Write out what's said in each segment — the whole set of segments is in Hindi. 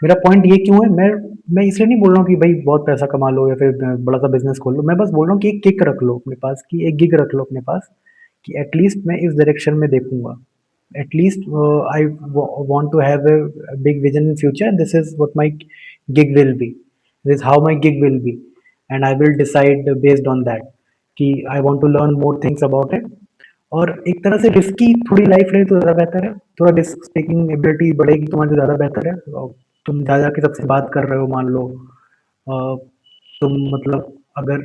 मेरा पॉइंट ये क्यों है, मैं इसलिए नहीं बोल रहा हूँ कि भाई बहुत पैसा कमा लो या फिर बड़ा सा बिजनेस खोल लो, मैं बस बोल रहा हूँ कि एक किक रख लो अपने पास, कि एक गिग रख लो अपने पास, कि एटलीस्ट मैं इस डायरेक्शन में देखूंगा, at least I want to have a big vision in future. This is what my gig will be, this is how my gig will be, and I will decide based on that कि I want to learn more things about it. और एक तरह से रिस्की थोड़ी लाइफ रहे तो ज़्यादा बेहतर है, थोड़ा रिस्क टेकिंग एबिलिटी बढ़ेगी तुम्हारी तो ज़्यादा बेहतर है। और तुम जा जा के सबसे बात कर रहे हो, मान लो तुम मतलब अगर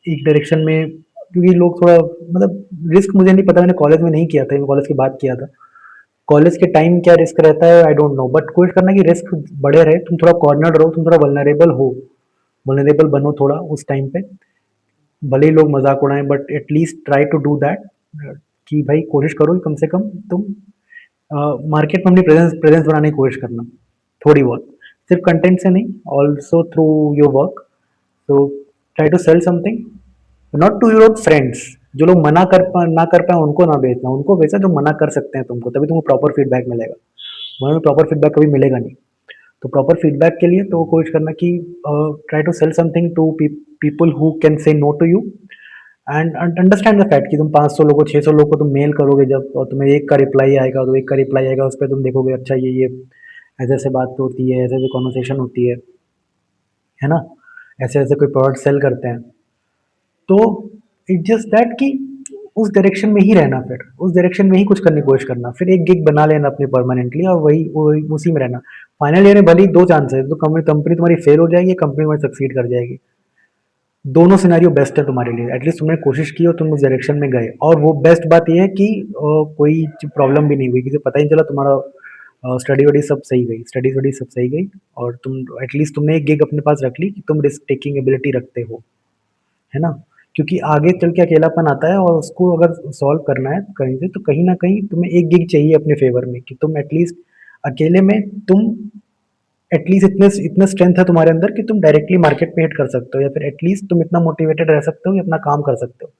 एक डायरेक्शन में, क्योंकि लोग थोड़ा मतलब रिस्क, मुझे नहीं पता, मैंने कॉलेज में नहीं किया था, मैं कॉलेज की बात किया था, कॉलेज के टाइम क्या रिस्क रहता है आई डोंट नो, बट कोशिश करना कि रिस्क बढ़े रहे, तुम थोड़ा कॉर्नर रहो, तुम थोड़ा वल्नरेबल हो, वल्नरेबल बनो थोड़ा उस टाइम पे, भले ही लोग मजाक उड़ाएं but at least try to do that, कि भाई कोशिश करो कि कम से कम तुम मार्केट में अपनी प्रेजेंस प्रेजेंस बनाने की कोशिश करना, थोड़ी बहुत, सिर्फ कंटेंट से नहीं, ऑल्सो थ्रू योर वर्क। तो try to sell something, not to your friends, जो लोग ना कर पाए उनको ना बेचना, उनको बेचा जो मना कर सकते हैं तुमको, तभी तुमको प्रॉपर फीडबैक मिलेगा, वरना प्रॉपर फीडबैक कभी मिलेगा नहीं। तो प्रॉपर फीडबैक के लिए तो कोशिश करना कि try to sell something to people who can say no to you, and understand the fact कि तुम 500 लोगों 600 लोगों को तुम मेल करोगे जब, और तुम्हें एक का रिप्लाई आएगा, तो एक का रिप्लाई आएगा, उस पर तुम देखोगे अच्छा ये ऐसे ऐसे बात तो होती है, ऐसे ऐसे कॉन्वर्सेशन होती है ना, ऐसे ऐसे कोई प्रोडक्ट सेल करते हैं। तो इट्स जस्ट दैट कि उस डायरेक्शन में ही रहना, फिर उस डायरेक्शन में ही कुछ करने की कोशिश करना, फिर एक गिग बना लेना अपनी परमानेंटली, और वही उसी में रहना। फाइनल ईयर में भले ही दो चांस है, तो कंपनी तुम्हारी फेल हो जाएगी, कंपनी तुम्हारी सक्सीड कर जाएगी, दोनों सिनेरियो बेस्ट है तुम्हारे लिए, एटलीस्ट तुमने कोशिश की और तुम उस डायरेक्शन में गए, और वो बेस्ट बात ये है कि कोई प्रॉब्लम भी नहीं हुई, किसी पता ही नहीं चला तुम्हारा स्टडी वडी सब सही गई, स्टडीज वडी सब सही गई, और तुम एटलीस्ट तुमने एक गिग अपने पास रख ली कि तुम रिस्क टेकिंग एबिलिटी रखते हो, है ना? क्योंकि आगे चल के अकेलापन आता है, और उसको अगर सॉल्व करना है कहीं से, तो कहीं न कहीं तुम्हें एक गिग चाहिए अपने फ़ेवर में, कि तुम एटलीस्ट अकेले में तुम एटलीस्ट इतने स्ट्रेंथ है तुम्हारे अंदर कि तुम डायरेक्टली मार्केट पे हिट कर सकते हो, या फिर एटलीस्ट तुम इतना मोटिवेटेड रह सकते हो कि अपना काम कर सकते हो।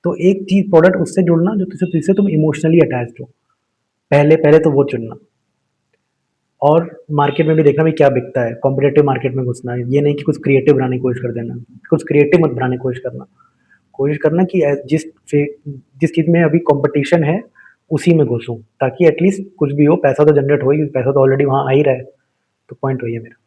तो एक चीज़ प्रोडक्ट उससे जुड़ना जो जिससे तुम इमोशनली अटैच्ड हो, पहले पहले तो वो चुनना, और मार्केट में भी देखना भी क्या बिकता है, कॉम्पिटिटिव मार्केट में घुसना है, ये नहीं कि कुछ क्रिएटिव बनाने की कोशिश कर देना, कुछ क्रिएटिव मत बनाने की कोशिश करना। कोशिश करना कि जिस चीज़ में अभी कंपटीशन है उसी में घुसूँ, ताकि एटलीस्ट कुछ भी हो पैसा तो जनरेट हो ही, पैसा तो ऑलरेडी वहाँ आ ही रहा है। तो पॉइंट वही है मेरा।